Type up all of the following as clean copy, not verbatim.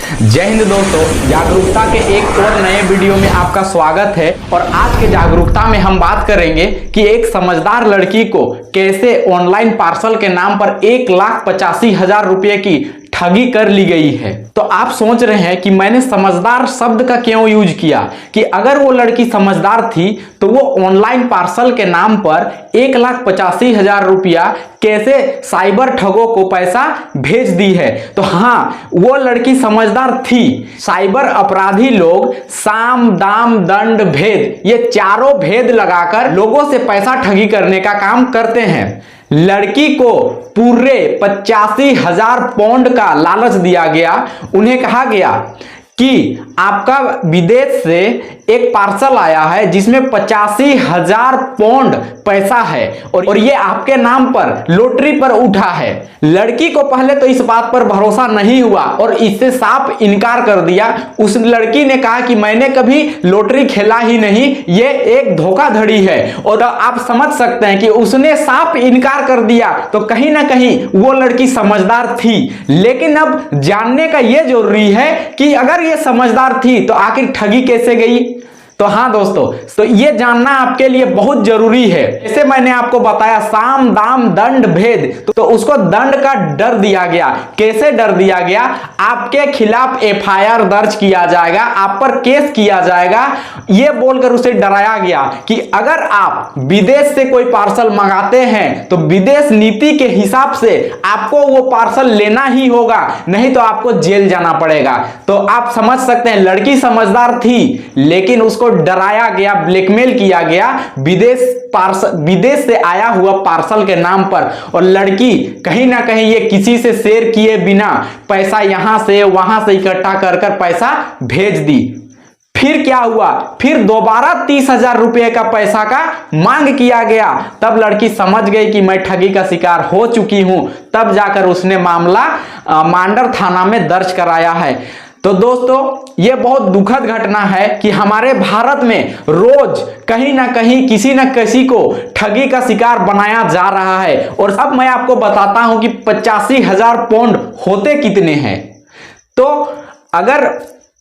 जय हिंद दोस्तों, जागरूकता के एक और नए वीडियो में आपका स्वागत है। और आज के जागरूकता में हम बात करेंगे कि एक समझदार लड़की को कैसे ऑनलाइन पार्सल के नाम पर 1,85,000 रुपए की ठगी कर ली गई है। तो आप सोच रहे हैं कि मैंने समझदार शब्द का क्यों यूज किया, कि अगर वो लड़की समझदार थी तो वो ऑनलाइन पार्सल के नाम पर 1,85,000 रुपया कैसे साइबर ठगों को पैसा भेज दी है। तो हाँ, वो लड़की समझदार थी। साइबर अपराधी लोग साम दाम दंड भेद, ये चारों भेद लगाकर लोगों से पैसा ठगी करने का काम करते हैं। लड़की को पूरे 85,000 पाउंड का लालच दिया गया। उन्हें कहा गया कि आपका विदेश से एक पार्सल आया है जिसमें 85,000 पाउंड पैसा है और ये आपके नाम पर लॉटरी पर उठा है। लड़की को पहले तो इस बात पर भरोसा नहीं हुआ और इससे साफ इनकार कर दिया। उस लड़की ने कहा कि मैंने कभी लॉटरी खेला ही नहीं, ये एक धोखाधड़ी है। और आप समझ सकते हैं कि उसने साफ इनकार कर दिया, तो कहीं ना कहीं वो लड़की समझदार थी। लेकिन अब जानने का यह जरूरी है कि अगर ये समझदार थी तो आखिर ठगी कैसे गई। तो हाँ दोस्तों, तो ये जानना आपके लिए बहुत जरूरी है। जैसे मैंने आपको बताया साम दाम दंड भेद, तो उसको दंड का डर दिया गया। कैसे डर दिया गया? आपके खिलाफ एफआईआर दर्ज किया जाएगा, आप पर केस किया जाएगा, ये बोलकर उसे डराया गया कि अगर आप विदेश से कोई पार्सल मंगाते हैं तो विदेश नीति के हिसाब से आपको वो पार्सल लेना ही होगा, नहीं तो आपको जेल जाना पड़ेगा। तो आप समझ सकते हैं, लड़की समझदार थी लेकिन उसको डराया गया, ब्लैकमेल किया गया विदेश से आया हुआ पार्सल के नाम पर। और लड़की कहीं ना कहीं ये किसी से शेयर किए बिना पैसा यहां से वहां से इकट्ठा कर पैसा भेज दी। फिर क्या हुआ? फिर दोबारा 30,000 रुपए का पैसा का मांग किया गया। तब लड़की समझ गई कि मैं ठगी का शिकार हो चुकी हूं। तब जाकर उसने मामला मांडर थाना में दर्ज कराया है। तो दोस्तों, यह बहुत दुखद घटना है कि हमारे भारत में रोज कहीं ना कहीं किसी न किसी को ठगी का शिकार बनाया जा रहा है। और अब मैं आपको बताता हूं कि 85,000 पाउंड होते कितने हैं। तो अगर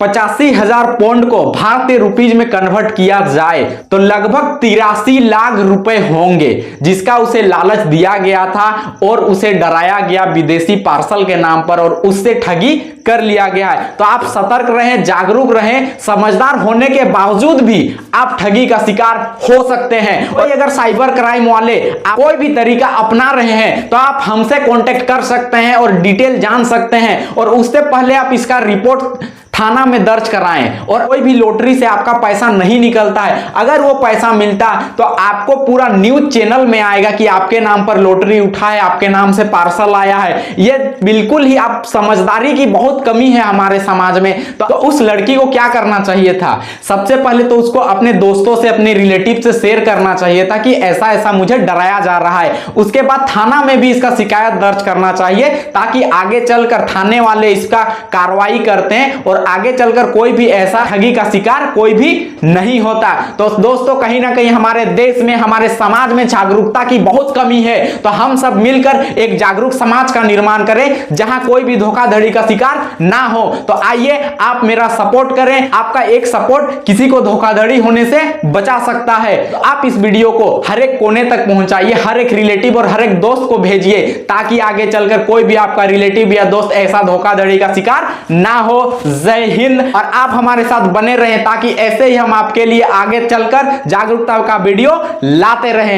85,000 पाउंड को भारतीय रुपीज में कन्वर्ट किया जाए तो लगभग 83 लाख रुपए होंगे, जिसका उसे लालच दिया गया था और उसे डराया गया विदेशी पार्सल के नाम पर और उससे ठगी कर लिया गया है। तो आप सतर्क रहें, जागरूक रहें। समझदार होने के बावजूद भी आप ठगी का शिकार हो सकते हैं। और अगर साइबर क्राइम वाले कोई भी तरीका अपना रहे हैं तो आप हमसे कांटेक्ट कर सकते हैं और डिटेल जान सकते हैं। और उससे पहले आप इसका रिपोर्ट थाना में दर्ज कराएं। और कोई भी लॉटरी से आपका पैसा नहीं निकलता है। अगर वो पैसा मिलता तो आपको पूरा न्यूज चैनल में आएगा कि आपके नाम पर लॉटरी उठा है, आपके नाम से पार्सल आया है। ये बिल्कुल ही आप समझदारी की बहुत कमी है हमारे समाज में। तो उस लड़की को क्या करना चाहिए था? सबसे पहले तो उसको अपने दोस्तों से, अपने रिलेटिव से शेयर करना चाहिए था कि ऐसा ऐसा मुझे डराया जा रहा है। उसके बाद थाना में भी इसका शिकायत दर्ज करना चाहिए ताकि आगे चलकर थाने वाले इसका कार्रवाई करते हैं और आगे चलकर कोई भी ऐसा ठगी का शिकार कोई भी नहीं होता। तो दोस्तों, कहीं ना कहीं हमारे देश में, हमारे समाज में जागरूकता की बहुत कमी है। तो हम सब मिलकर एक जागरूक समाज का निर्माण करें जहां कोई भी धोखाधड़ी का शिकार ना हो। तो आइए आप मेरा सपोर्ट करें। आपका एक सपोर्ट किसी को धोखाधड़ी होने से बचा सकता है। तो आप इस वीडियो को हर एक कोने तक पहुंचाइए, हर एक रिलेटिव और हर एक दोस्त को भेजिए ताकि आगे चलकर कोई भी आपका रिलेटिव या दोस्त ऐसा धोखाधड़ी का शिकार ना हो। जय हिंद। और आप हमारे साथ बने रहें ताकि ऐसे ही हम आपके लिए आगे चलकर जागरूकता का वीडियो लाते रहें।